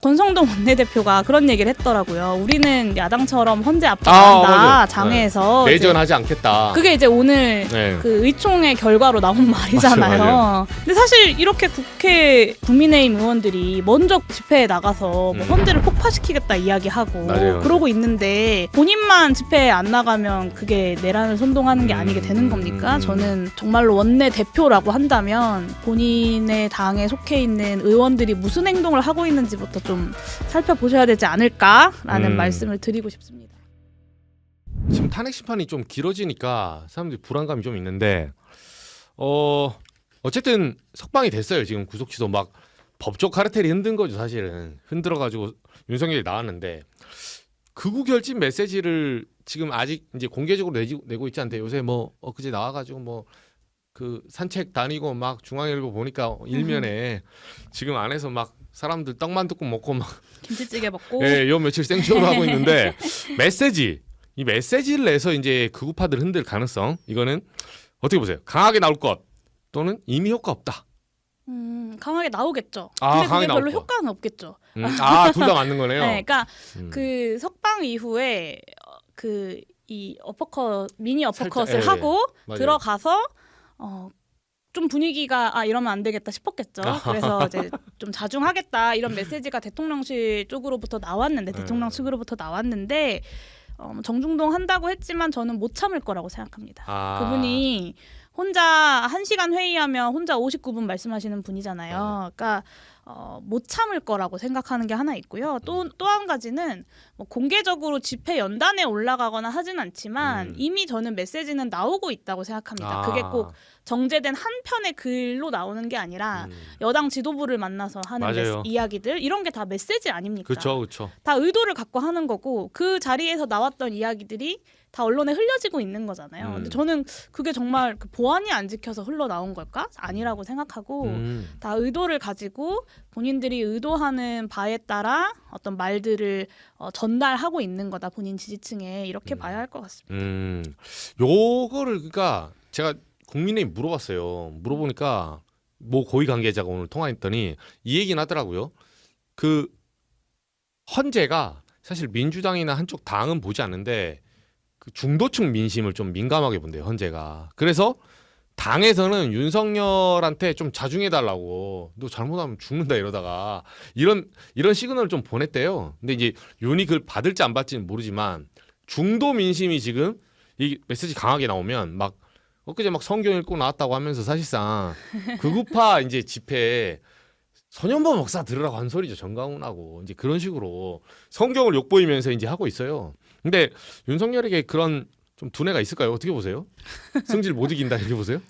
권성동 원내대표가 그런 얘기를 했더라고요. 우리는 야당처럼 헌재 압박한다 장외에서 내전하지 않겠다. 그게 이제 오늘 그 의총의 결과로 나온 말이잖아요. 맞아요. 근데 사실 이렇게 국회 국민의힘 의원들이 먼저 집회에 나가서 뭐 헌재를 폭파시키겠다 이야기하고 맞아요. 그러고 있는데 본인만 집회에 안 나가면 그게 내란을 선동하는 게 아니게 되는 겁니까? 저는 정말로 원내대표라고 한다면 본인의 당에 속해 있는 의원들이 무슨 행동을 하고 있는지부터 좀 살펴보셔야 되지 않을까라는 말씀을 드리고 싶습니다. 지금 탄핵 심판이 좀 길어지니까 사람들이 불안감이 좀 있는데 어쨌든 석방이 됐어요. 지금 구속 취소 막 법적 카르텔이 흔든 거죠. 사실은 흔들어가지고 윤석열이 나왔는데 극우 결집 메시지를 지금 아직 이제 공개적으로 내고 있지 않대. 요새 뭐 엊그제 나와가지고 뭐 그 산책 다니고 막 중앙일보 보니까 일면에 지금 안에서 막 사람들 떡만둣국 먹고 막 김치찌개 먹고 요 며칠 생쇼를 하고 있는데 이 메시지를 내서 이제 극우파들 흔들 가능성 이거는 어떻게 보세요? 강하게 나올 것 또는 이미 효과 없다. 강하게 나오겠죠. 아, 근데 강하게 그게 별로 나올 거. 효과는 없겠죠. 둘 다 맞는 거네요. 네, 그러니까 그 석방 이후에 그 이 어퍼컷 미니 어퍼컷을 살짝, 하고 맞아요. 들어가서 좀 분위기가 이러면 안 되겠다 싶었겠죠. 그래서 이제 좀 자중하겠다 이런 메시지가 대통령실 쪽으로부터 나왔는데 대통령 측으로부터 나왔는데 정중동 한다고 했지만 저는 못 참을 거라고 생각합니다. 그분이 혼자 1시간 회의하면 혼자 59분 말씀하시는 분이잖아요. 그러니까 못 참을 거라고 생각하는 게 하나 있고요. 또 한 가지는 뭐 공개적으로 집회 연단에 올라가거나 하진 않지만 이미 저는 메시지는 나오고 있다고 생각합니다. 그게 꼭 정제된 한 편의 글로 나오는 게 아니라 여당 지도부를 만나서 하는 이야기들 이런 게 다 메시지 아닙니까? 그렇죠. 다 의도를 갖고 하는 거고 그 자리에서 나왔던 이야기들이 다 언론에 흘려지고 있는 거잖아요. 근데 저는 그게 정말 그 보안이 안 지켜서 흘러나온 걸까? 아니라고 생각하고 다 의도를 가지고 본인들이 의도하는 바에 따라 어떤 말들을 전달하고 있는 거다. 본인 지지층에 이렇게 봐야 할 것 같습니다. 요거를 그러니까 제가 국민의힘 물어봤어요. 물어보니까 뭐 고위 관계자가 오늘 통화했더니 이 얘기는 하더라고요. 그 헌재가 사실 민주당이나 한쪽 당은 보지 않는데 그 중도층 민심을 좀 민감하게 본대요. 헌재가. 그래서 당에서는 윤석열한테 좀 자중해달라고 너 잘못하면 죽는다 이러다가 이런 시그널을 좀 보냈대요. 근데 이제 윤이 그걸 받을지 안 받지는 모르지만 중도 민심이 지금 이 메시지 강하게 나오면 막 엊그제 막 성경 읽고 나왔다고 하면서 사실상 극우파 이제 집회에 선현보 목사 들으라고 한 소리죠. 정강훈하고 이제 그런 식으로 성경을 욕보이면서 이제 하고 있어요. 근데 윤석열에게 그런 좀 두뇌가 있을까요? 어떻게 보세요? 승질 못 이긴다 이렇게 보세요?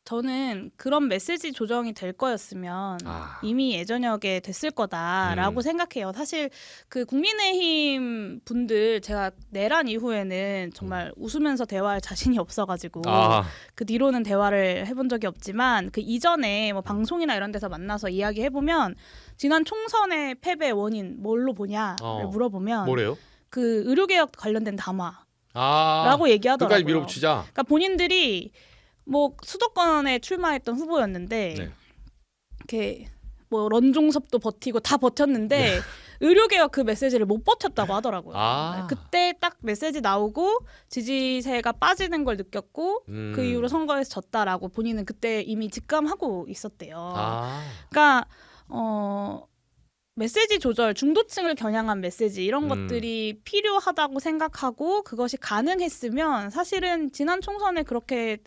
저는 그런 메시지 조정이 될 거였으면 이미 예전역에 됐을 거다라고 생각해요. 사실 그 국민의힘 분들 제가 내란 이후에는 정말 웃으면서 대화할 자신이 없어가지고 그 뒤로는 대화를 해본 적이 없지만 그 이전에 뭐 방송이나 이런 데서 만나서 이야기해보면 지난 총선의 패배 원인 뭘로 보냐를 물어보면 뭐래요? 그 의료개혁 관련된 담화라고 얘기하더라고요. 끝까지 밀어붙이자. 그러니까 본인들이 뭐 수도권에 출마했던 후보였는데 이렇게 뭐 런종섭도 버티고 다 버텼는데 의료개혁 그 메시지를 못 버텼다고 하더라고요. 그때 딱 메시지 나오고 지지세가 빠지는 걸 느꼈고 그 이후로 선거에서 졌다라고 본인은 그때 이미 직감하고 있었대요. 그러니까 메시지 조절, 중도층을 겨냥한 메시지 이런 것들이 필요하다고 생각하고 그것이 가능했으면 사실은 지난 총선에 그렇게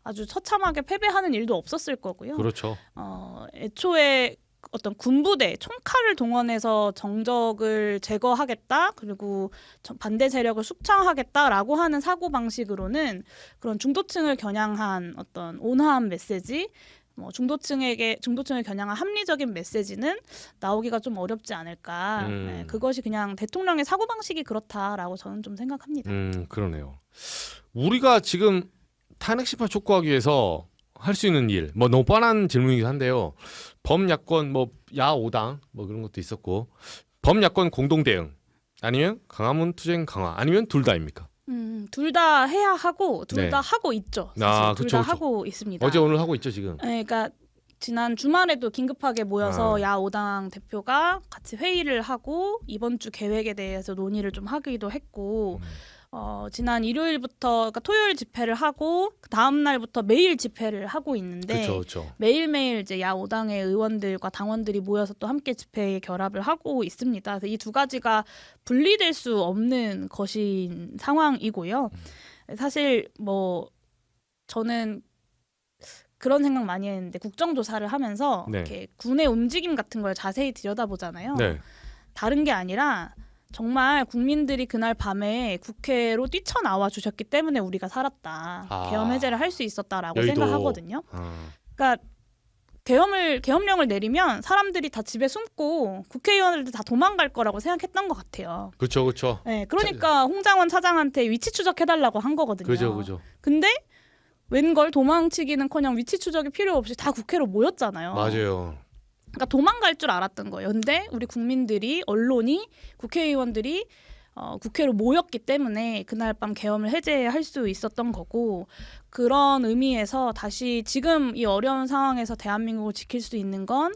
아주 처참하게 패배하는 일도 없었을 거고요. 그렇죠. 애초에 어떤 군부대, 총칼을 동원해서 정적을 제거하겠다, 그리고 반대 세력을 숙청하겠다라고 하는 사고 방식으로는 그런 중도층을 겨냥한 어떤 온화한 메시지, 뭐 중도층을 겨냥한 합리적인 메시지는 나오기가 좀 어렵지 않을까. 그것이 그냥 대통령의 사고 방식이 그렇다라고 저는 좀 생각합니다. 그러네요. 우리가 지금 탄핵 심판 촉구하기 위해서 할 수 있는 일, 뭐 너무 뻔한 질문이긴 한데요. 범야권 뭐 야5당 뭐 그런 것도 있었고 범야권 공동 대응 아니면 강화문 투쟁 강화 아니면 둘 다입니까? 둘 다 해야 하고 둘 다 하고 있죠. 둘 다 하고 있습니다. 어제 오늘 하고 있죠 지금. 네, 그러니까 지난 주말에도 긴급하게 모여서 야5당 대표가 같이 회의를 하고 이번 주 계획에 대해서 논의를 좀 하기도 했고 지난 일요일부터 그러니까 토요일 집회를 하고 그 다음 날부터 매일 집회를 하고 있는데 그렇죠. 매일매일 이제 야5당의 의원들과 당원들이 모여서 또 함께 집회에 결합을 하고 있습니다. 그래서 이 두 가지가 분리될 수 없는 것인 상황이고요. 사실 뭐 저는 그런 생각 많이 했는데 국정조사를 하면서 네. 이렇게 군의 움직임 같은 걸 자세히 들여다보잖아요. 네. 다른 게 아니라 정말 국민들이 그날 밤에 국회로 뛰쳐나와 주셨기 때문에 우리가 살았다. 계엄 해제를 할 수 있었다라고 여의도. 생각하거든요. 그러니까 계엄령을 내리면 사람들이 다 집에 숨고 국회의원들도 다 도망갈 거라고 생각했던 것 같아요. 그렇죠. 네, 그러니까 홍장원 차장한테 위치 추적해달라고 한 거거든요. 그죠. 근데 웬걸 도망치기는커녕 위치 추적이 필요 없이 다 국회로 모였잖아요. 맞아요. 그러니까 도망갈 줄 알았던 거예요. 근데 우리 국민들이, 언론이, 국회의원들이 국회로 모였기 때문에 그날 밤 계엄을 해제할 수 있었던 거고, 그런 의미에서 다시 지금 이 어려운 상황에서 대한민국을 지킬 수 있는 건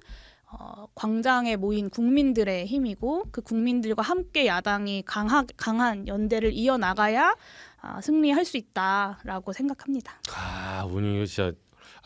광장에 모인 국민들의 힘이고, 그 국민들과 함께 야당이 강한 연대를 이어나가야 승리할 수 있다라고 생각합니다. 운이 진짜.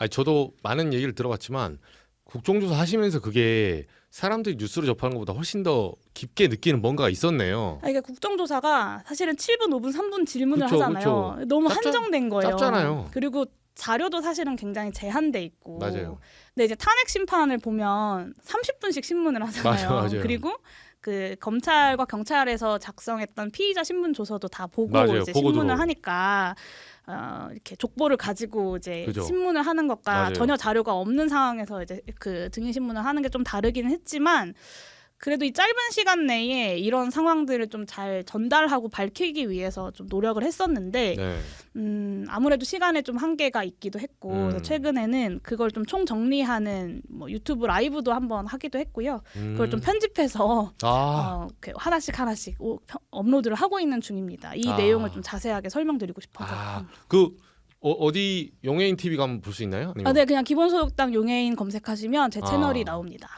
저도 많은 얘기를 들어봤지만 국정조사 하시면서 그게 사람들이 뉴스로 접하는 것보다 훨씬 더 깊게 느끼는 뭔가가 있었네요. 이게 국정조사가 사실은 7분, 5분, 3분 질문을 그쵸. 하잖아요. 너무 한정된 거예요. 짧잖아요. 그리고 자료도 사실은 굉장히 제한돼 있고. 맞아요. 근데 이제 탄핵 심판을 보면 30분씩 신문을 하잖아요. 맞아요. 그리고 그 검찰과 경찰에서 작성했던 피의자 신문 조서도 다 보고 맞아요. 이제 보고 신문을 들어오고. 하니까 이렇게 족보를 가지고 이제 그죠. 신문을 하는 것과 맞아요. 전혀 자료가 없는 상황에서 이제 그 증인 신문을 하는 게 좀 다르긴 했지만, 그래도 이 짧은 시간 내에 이런 상황들을 좀 잘 전달하고 밝히기 위해서 좀 노력을 했었는데 네. 아무래도 시간에 좀 한계가 있기도 했고, 그래서 최근에는 그걸 좀 총정리하는 뭐 유튜브 라이브도 한번 하기도 했고요. 그걸 좀 편집해서 이렇게 하나씩 업로드를 하고 있는 중입니다. 이 내용을 좀 자세하게 설명드리고 싶어서. 어디 용해인 TV 가면 볼 수 있나요? 아니면? 네, 그냥 기본소득당 용해인 검색하시면 제 채널이 나옵니다.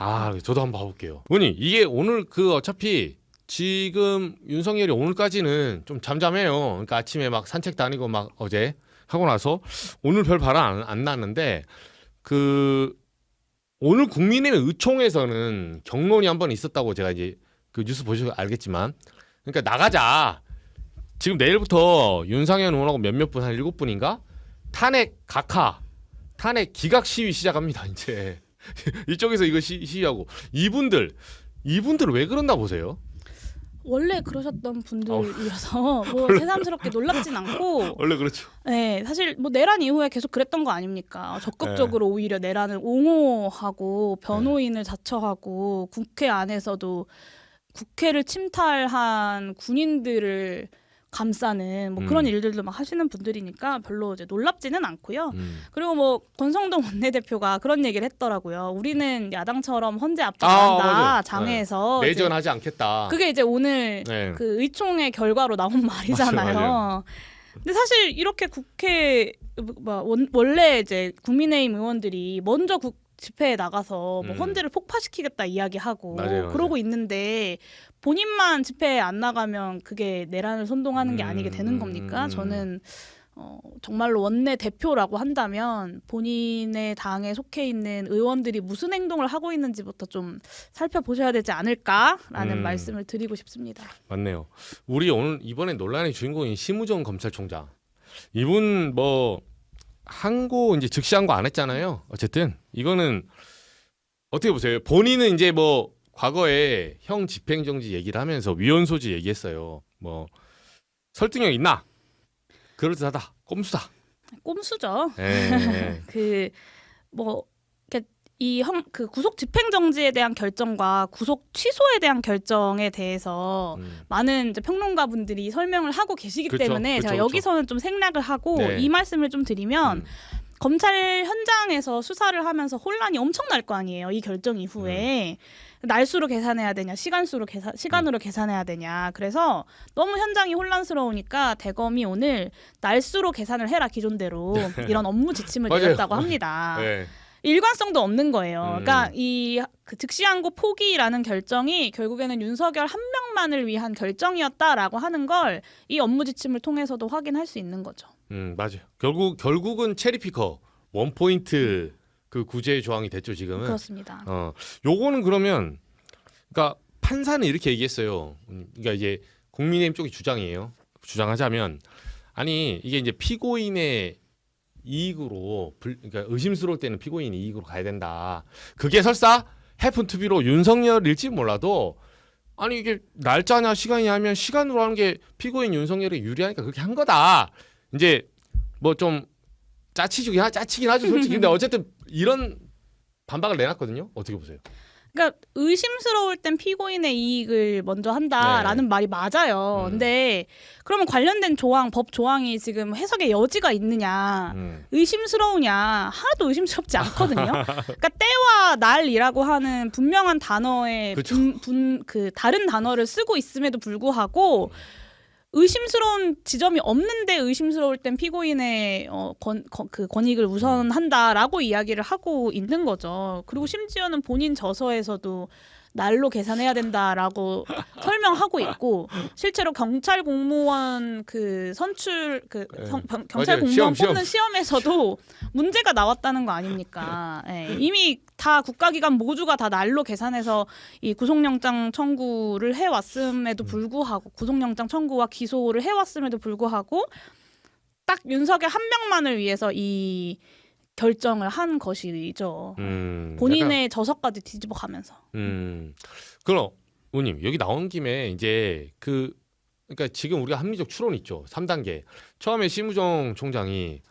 저도 한번 봐볼게요. 문희, 이게 오늘 어차피 지금 윤석열이 오늘까지는 좀 잠잠해요. 그러니까 아침에 막 산책 다니고 막 어제 하고 나서 오늘 별 바람 안 났는데, 오늘 국민의힘 의총에서는 경론이 한번 있었다고 제가 이제 그 뉴스 보시고 알겠지만, 그러니까 나가자. 지금 내일부터 윤상현 의원하고 몇몇 분, 한 7분인가? 탄핵 기각 시위 시작합니다. 이제 이쪽에서 이거 시위하고 이분들 왜 그런다 보세요? 원래 그러셨던 분들이어서 뭐 새삼스럽게 놀랍진 않고. 원래 그렇죠. 네, 사실 뭐 내란 이후에 계속 그랬던 거 아닙니까? 적극적으로 오히려 내란을 옹호하고 변호인을 자처하고 국회 안에서도 국회를 침탈한 군인들을 감싸는 뭐 그런 일들도 막 하시는 분들이니까 별로 이제 놀랍지는 않고요. 그리고 뭐 권성동 원내대표가 그런 얘기를 했더라고요. 우리는 야당처럼 헌재 앞장한다 장외에서 내전하지 않겠다. 그게 이제 오늘 그 의총의 결과로 나온 말이잖아요. 맞아요. 근데 사실 이렇게 국회 원래 이제 국민의힘 의원들이 먼저 집회에 나가서 뭐 헌재를 폭파시키겠다 이야기하고 맞아요. 그러고 있는데, 본인만 집회에 안 나가면 그게 내란을 선동하는 게 아니게 되는 겁니까? 저는 정말로 원내 대표라고 한다면 본인의 당에 속해 있는 의원들이 무슨 행동을 하고 있는지부터 좀 살펴보셔야 되지 않을까라는 말씀을 드리고 싶습니다. 맞네요. 우리 오늘 이번에 논란의 주인공인 심우정 검찰총장, 이분 뭐 항고 이제 즉시 항고 안 했잖아요. 어쨌든 이거는 어떻게 보세요? 본인은 이제 뭐 과거에 형 집행정지 얘기를 하면서 위헌소지 얘기했어요. 뭐 설득력 있나? 그럴듯하다. 꼼수다. 꼼수죠. 네. 그 구속 집행정지에 대한 결정과 구속 취소에 대한 결정에 대해서 많은 이제 평론가분들이 설명을 하고 계시기 때문에 제가 여기서는 좀 생략을 하고 이 말씀을 좀 드리면, 검찰 현장에서 수사를 하면서 혼란이 엄청 날 거 아니에요. 이 결정 이후에 날수로 계산해야 되냐, 시간으로 계산해야 되냐. 그래서 너무 현장이 혼란스러우니까 대검이 오늘 날수로 계산을 해라 기존대로 이런 업무 지침을 내렸다고 합니다. 일관성도 없는 거예요. 그러니까 그 즉시항고 포기라는 결정이 결국에는 윤석열 한 명만을 위한 결정이었다라고 하는 걸 이 업무 지침을 통해서도 확인할 수 있는 거죠. 맞아요. 결국은 체리피커 원포인트 그 구제 조항이 됐죠 지금은. 그렇습니다. 요거는 그러면 그러니까 판사는 이렇게 얘기했어요. 그러니까 이제 국민의힘 쪽이 주장이에요. 주장하자면 아니 이게 이제 피고인의 이익으로 그러니까 의심스러울 때는 피고인 이익으로 가야 된다. 그게 설사 해픈 투비로 윤석열일지 몰라도 아니 이게 날짜냐 시간이냐 하면 시간으로 하는 게 피고인 윤석열이 유리하니까 그렇게 한 거다. 이제 뭐 좀 짜치긴 하죠 솔직히. 근데 어쨌든 이런 반박을 내놨거든요. 어떻게 보세요? 그러니까 의심스러울 땐 피고인의 이익을 먼저 한다라는 네. 말이 맞아요. 근데 그러면 관련된 조항, 법 조항이 지금 해석의 여지가 있느냐, 의심스러우냐 하나도 의심스럽지 않거든요. 그러니까 때와 날이라고 하는 분명한 단어에 그 다른 단어를 쓰고 있음에도 불구하고 의심스러운 지점이 없는데 의심스러울 땐 피고인의 그 권익을 우선한다라고 이야기를 하고 있는 거죠. 그리고 심지어는 본인 저서에서도 날로 계산해야 된다라고 설명하고 있고 실제로 경찰 공무원 그 선출 경찰 공무원 뽑는 시험에서도 문제가 나왔다는 거 아닙니까? 네. 이미 다 국가기관 모두가 다 날로 계산해서 이 구속영장 청구를 해왔음에도 불구하고 구속영장 청구와 기소를 해왔음에도 불구하고 딱 윤석열 한 명만을 위해서 이 결정을 한 것이죠. 본인의 약간, 저서까지 뒤집어 가면서. 그럼 의원님 여기 나온 김에 이제 그러니까 지금 우리가 합리적 추론 있죠. 3단계. 처음에 심우정 총장이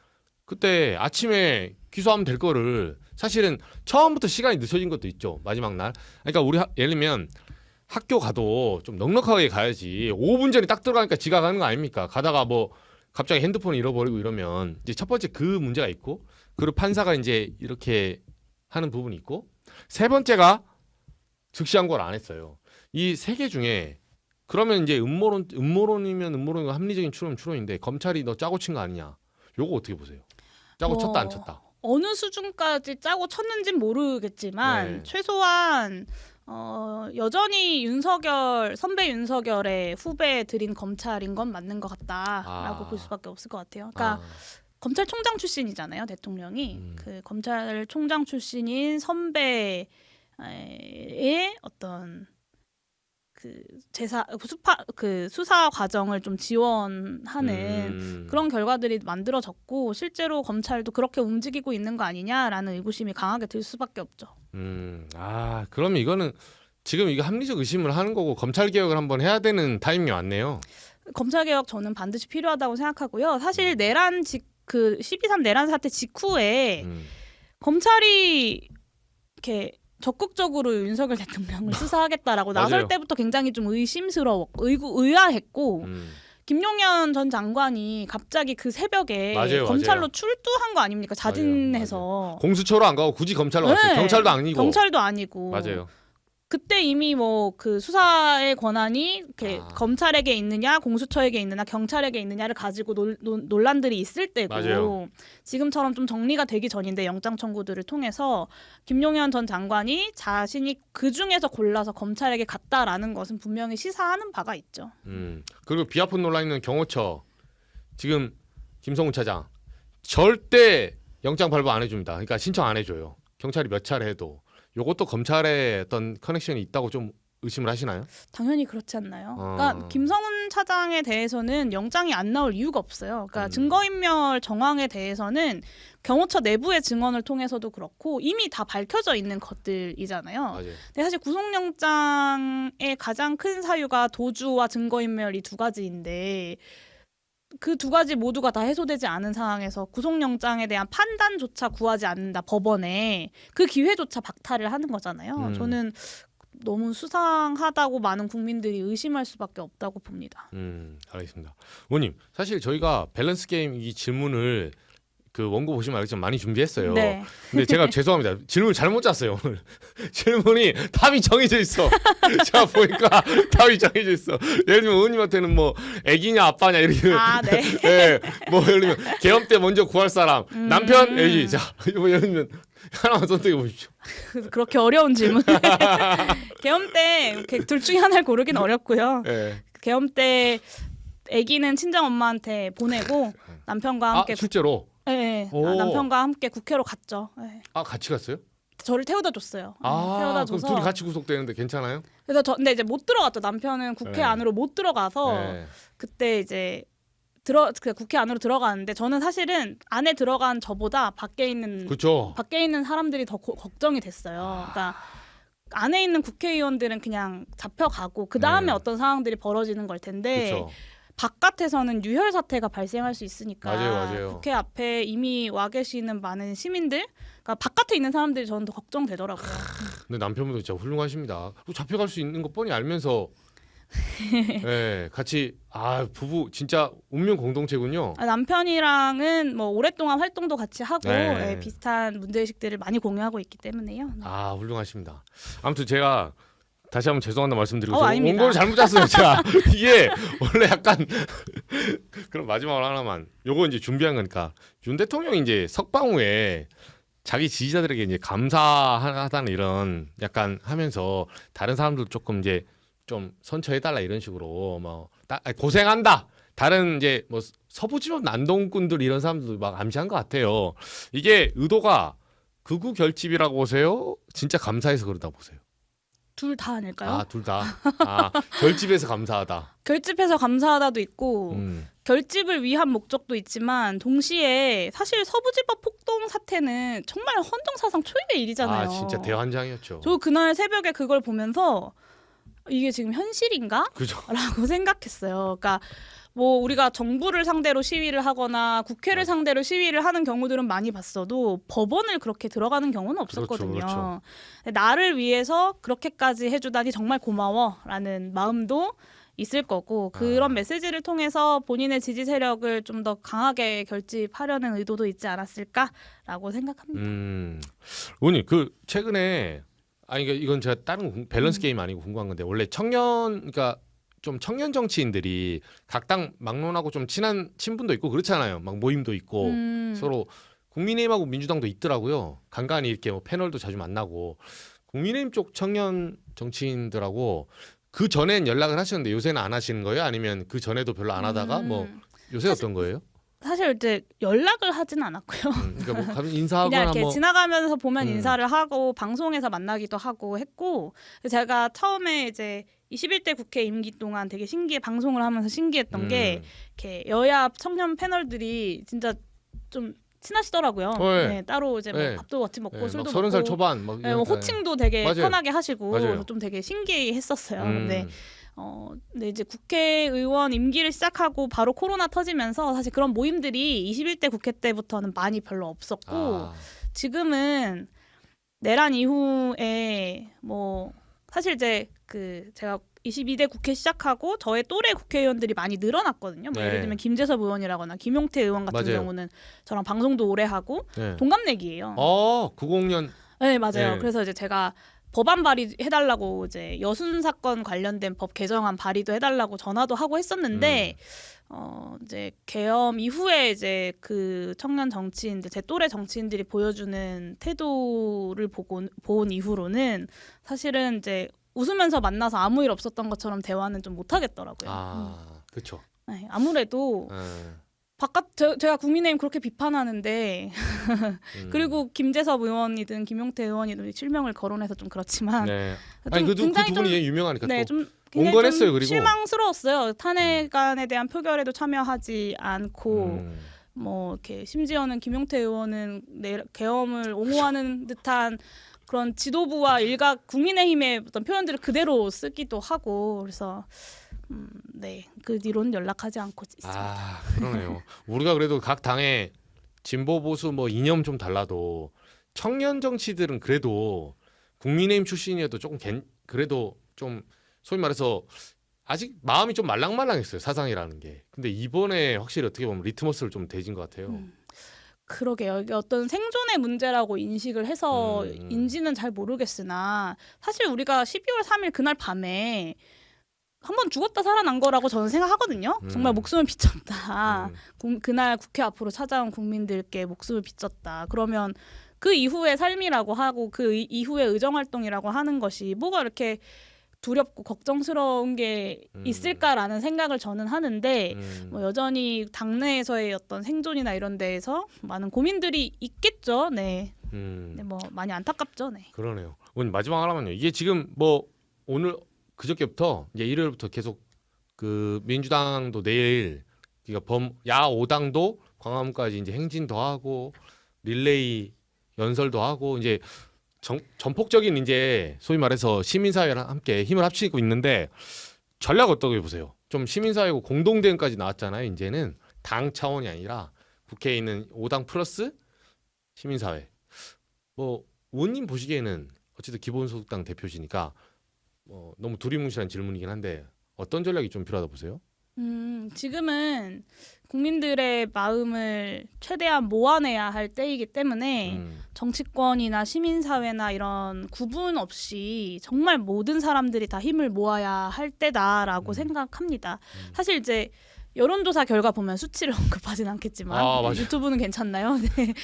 그때 아침에 기소하면 될 거를 사실은 처음부터 시간이 늦어진 것도 있죠. 마지막 날. 그러니까 우리 예를 들면 학교 가도 좀 넉넉하게 가야지. 5분 전에 딱 들어가니까 지각하는 거 아닙니까? 가다가 뭐 갑자기 핸드폰 잃어버리고 이러면 이제 첫 번째 그 문제가 있고 그리고 판사가 이제 이렇게 하는 부분이 있고 세 번째가 즉시항고를 안 했어요. 이 세 개 중에 그러면 이제 음모론이면 음모론이고 합리적인 추론은 추론인데 검찰이 너 짜고 친 거 아니냐? 요거 어떻게 보세요? 짜고 쳤다 안 쳤다? 어느 수준까지 짜고 쳤는지는 모르겠지만 최소한 여전히 선배 윤석열의 후배들인 검찰인 건 맞는 것 같다라고 볼 수밖에 없을 것 같아요. 그러니까 검찰총장 출신이잖아요, 대통령이. 그 검찰총장 출신인 선배의 어떤 수사 과정을 좀 지원하는 그런 결과들이 만들어졌고 실제로 검찰도 그렇게 움직이고 있는 거 아니냐라는 의구심이 강하게 들 수밖에 없죠. 그러면 이거는 지금 이거 합리적 의심을 하는 거고 검찰 개혁을 한번 해야 되는 타이밍이 왔네요. 검찰 개혁 저는 반드시 필요하다고 생각하고요. 사실 12.3 내란 사태 직후에 검찰이 이렇게 적극적으로 윤석열 대통령을 수사하겠다라고 나설 때부터 굉장히 좀 의아했고 김용현 전 장관이 갑자기 그 새벽에 검찰로 출두한 거 아닙니까? 자진해서. 맞아요. 공수처로 안 가고 굳이 검찰로 갔어요. 경찰도 아니고. 맞아요. 그때 이미 뭐 그 수사의 권한이 검찰에게 있느냐, 공수처에게 있느냐, 경찰에게 있느냐를 가지고 논란들이 있을 때고 맞아요. 지금처럼 좀 정리가 되기 전인데 영장 청구들을 통해서 김용현 전 장관이 자신이 그 중에서 골라서 검찰에게 갔다라는 것은 분명히 시사하는 바가 있죠. 그리고 비하폰 논란 있는 경호처 지금 김성훈 차장 절대 영장 발부 안 해줍니다. 그러니까 신청 안 해줘요. 경찰이 몇 차례 해도. 요것도 검찰에 어떤 커넥션이 있다고 좀 의심을 하시나요? 당연히 그렇지 않나요? 그러니까 김성훈 차장에 대해서는 영장이 안 나올 이유가 없어요. 그러니까 증거인멸 정황에 대해서는 경호처 내부의 증언을 통해서도 그렇고 이미 다 밝혀져 있는 것들이잖아요. 맞아요. 근데 사실 구속영장의 가장 큰 사유가 도주와 증거인멸 이 두 가지인데 그 두 가지 모두가 다 해소되지 않은 상황에서 구속영장에 대한 판단조차 구하지 않는다 법원에 그 기회조차 박탈을 하는 거잖아요. 저는 너무 수상하다고 많은 국민들이 의심할 수밖에 없다고 봅니다. 알겠습니다. 의원님 사실 저희가 밸런스 게임 이 질문을 그 원고 보시면 알겠지만 많이 준비했어요. 네. 근데 제가 죄송합니다. 질문 잘못 짰어요 오늘. 질문이 답이 정해져 있어. 제가 보니까 답이 정해져 있어. 예를 들면 의원님한테는 뭐 애기냐 아빠냐 이렇게. 네. 네. 뭐 예를 들면 계엄 때 먼저 구할 사람 남편 애기. 자 뭐 예를 들면 하나만 선택해 보십시오. 그렇게 어려운 질문. 계엄 때 둘 중에 하나를 고르긴 어렵고요. 예. 계엄 때 아기는 친정 엄마한테 보내고 남편과 함께 실제로? 네, 오. 남편과 함께 국회로 갔죠. 네. 같이 갔어요? 저를 태워다 줬어요. 태워다 그럼 줘서. 둘이 같이 구속되는데 괜찮아요? 그래서 근데 이제 못 들어갔죠. 남편은 국회 네. 안으로 못 들어가서 네. 그때 이제 국회 안으로 들어가는데 저는 사실은 안에 들어간 저보다 밖에 있는 그렇죠. 사람들이 더 걱정이 됐어요. 그러니까 안에 있는 국회의원들은 그냥 잡혀가고 그 다음에 네. 어떤 상황들이 벌어지는 걸 텐데 그렇죠. 바깥에서는 유혈 사태가 발생할 수 있으니까 맞아요. 국회 앞에 이미 와 계시는 많은 시민들, 그러니까 바깥에 있는 사람들이 저는 더 걱정되더라고요. 근데 남편분도 진짜 훌륭하십니다. 잡혀갈 수 있는 거 뻔히 알면서 네, 같이 부부 진짜 운명 공동체군요. 남편이랑은 뭐 오랫동안 활동도 같이 하고 네. 비슷한 문제의식들을 많이 공유하고 있기 때문에요. 네. 훌륭하십니다. 아무튼 제가 다시 한번 죄송하다는 말씀드리고 아닙니다. 원고를 잘못 짰어요. 제가 이게 원래 약간 그럼 마지막으로 하나만 요거 이제 준비한 거니까 윤 대통령이 이제 석방 후에 자기 지지자들에게 이제 감사하다는 이런 약간 하면서 다른 사람들 조금 이제 좀 선처해달라 이런 식으로 고생한다. 다른 이제 뭐 서부지법 난동꾼들 이런 사람들도 막 암시한 것 같아요. 이게 의도가 극우 결집이라고 보세요? 진짜 감사해서 그러다 보세요? 둘 다 아닐까요? 둘 다. 결집해서 감사하다. 결집해서 감사하다도 있고 결집을 위한 목적도 있지만 동시에 사실 서부지법 폭동 사태는 정말 헌정사상 초유의 일이잖아요. 진짜 대환장이었죠. 저 그날 새벽에 그걸 보면서 이게 지금 현실인가? 그죠. 라고 생각했어요. 그러니까 뭐 우리가 정부를 상대로 시위를 하거나 국회를 상대로 시위를 하는 경우들은 많이 봤어도 법원을 그렇게 들어가는 경우는 없었거든요. 그렇죠. 나를 위해서 그렇게까지 해주다니 정말 고마워라는 마음도 있을 거고 그런 메시지를 통해서 본인의 지지 세력을 좀 더 강하게 결집하려는 의도도 있지 않았을까라고 생각합니다. 의원님 최근에 이건 제가 다른 밸런스 게임 아니고 궁금한 건데 원래 그러니까 좀 청년 정치인들이 각 당 막론하고 좀 친한 친분도 있고 그렇잖아요. 막 모임도 있고 서로 국민의힘하고 민주당도 있더라고요. 간간히 이렇게 뭐 패널도 자주 만나고 국민의힘 쪽 청년 정치인들하고 그 전엔 연락을 하셨는데 요새는 안 하시는 거예요? 아니면 그 전에도 별로 안 하다가 뭐 요새 어떤 거예요? 사실 이제 연락을 하진 않았고요. 그러니까 뭐 가면 인사하거나 그냥 이렇게 지나가면서 보면 인사를 하고 방송에서 만나기도 하고 했고 제가 처음에 이제 21대 국회 임기 동안 되게 방송을 하면서 신기했던 게 이렇게 여야 청년 패널들이 진짜 좀 친하시더라고요. 네, 따로 이제 뭐 밥도 같이 먹고 술도 먹고 30살 초반 막 호칭도 되게 맞아요. 편하게 하시고 맞아요. 좀 되게 신기했었어요. 근데 이제 국회의원 임기를 시작하고 바로 코로나 터지면서 사실 그런 모임들이 21대 국회 때부터는 많이 별로 없었고 지금은 내란 이후에 뭐 사실 이제 제가 22대 국회 시작하고 저의 또래 국회의원들이 많이 늘어났거든요. 뭐 예를 들면 김재섭 의원이라거나 김용태 의원 같은 경우는 저랑 방송도 오래 하고 동갑내기예요. 90년. 네, 맞아요. 그래서 이제 제가 법안 발의해달라고 이제 여순 사건 관련된 법 개정안 발의도 해달라고 전화도 하고 했었는데 이제 계엄 이후에 이제 그 청년 정치인들 제 또래 정치인들이 보여주는 태도를 본 이후로는 사실은 이제 웃으면서 만나서 아무 일 없었던 것처럼 대화는 좀 못 하겠더라고요. 그렇죠. 네, 아무래도 제가 국민의힘 그렇게 비판하는데 그리고 김재섭 의원이든 김용태 의원이든 실명을 거론해서 좀 그렇지만 그 두 분이 유명하니까 네, 또 좀 온건했어요. 그리고 실망스러웠어요. 탄핵안에 대한 표결에도 참여하지 않고 뭐 이렇게 심지어는 김용태 의원은 계엄을 옹호하는 듯한 그런 지도부와 일각 국민의힘의 어떤 표현들을 그대로 쓰기도 하고 그래서 네, 그 뒤로는 연락하지 않고 있습니다. 그러네요. 우리가 그래도 각 당의 진보 보수 뭐 이념 좀 달라도 청년 정치들은 그래도 국민의힘 출신이어도 조금 그래도 좀 소위 말해서 아직 마음이 좀 말랑말랑했어요. 사상이라는 게. 근데 이번에 확실히 어떻게 보면 리트머스를 좀 대진 것 같아요. 그러게요. 이게 어떤 생존의 문제라고 인식을 해서 인지는 잘 모르겠으나 사실 우리가 12월 3일 그날 밤에 한번 죽었다 살아난 거라고 저는 생각하거든요. 정말 목숨을 비쳤다. 그날 국회 앞으로 찾아온 국민들께 목숨을 비쳤다. 그러면 그 이후의 삶이라고 하고 그 이후의 의정 활동이라고 하는 것이 뭐가 이렇게 두렵고 걱정스러운 게 있을까라는 생각을 저는 하는데 뭐 여전히 당내에서의 어떤 생존이나 이런 데에서 많은 고민들이 있겠죠. 네. 네, 뭐 많이 안타깝죠. 네. 그러네요. 오늘 마지막 하나만요. 이게 지금 뭐 오늘 그저께부터 이제 일요일부터 계속 그 민주당도 내일 그러니까 야 5당도 광화문까지 이제 행진도 하고 릴레이 연설도 하고 이제 전폭적인 이제 소위 말해서 시민사회랑 함께 힘을 합치고 있는데 전략 어떻게 보세요? 좀 시민사회고 공동대응까지 나왔잖아요. 이제는 당 차원이 아니라 국회에 있는 5당 플러스 시민사회. 뭐 의원님 보시기에는 어쨌든 기본소득당 대표시니까 너무 두리뭉실한 질문이긴 한데 어떤 전략이 좀 필요하다 보세요? 지금은 국민들의 마음을 최대한 모아내야 할 때이기 때문에 정치권이나 시민사회나 이런 구분 없이 정말 모든 사람들이 다 힘을 모아야 할 때다라고 생각합니다. 사실 이제 여론조사 결과 보면 수치를 언급하진 않겠지만 유튜브는 괜찮나요? 네.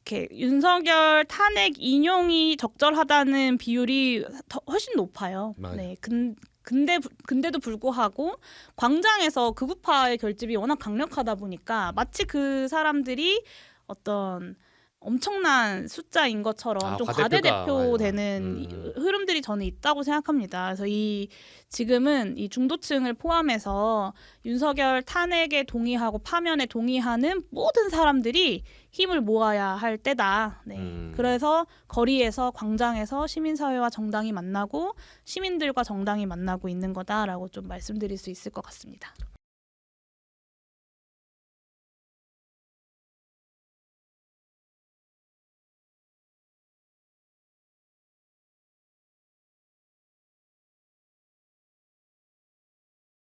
이렇게 윤석열 탄핵 인용이 적절하다는 비율이 훨씬 높아요. 맞아요. 네. 근데도 불구하고 광장에서 극우파의 결집이 워낙 강력하다 보니까 마치 그 사람들이 어떤 엄청난 숫자인 것처럼 좀 과대대표되는 흐름들이 저는 있다고 생각합니다. 그래서 지금은 이 중도층을 포함해서 윤석열 탄핵에 동의하고 파면에 동의하는 모든 사람들이 힘을 모아야 할 때다. 네. 그래서 거리에서 광장에서 시민사회와 정당이 만나고 시민들과 정당이 만나고 있는 거다라고 좀 말씀드릴 수 있을 것 같습니다.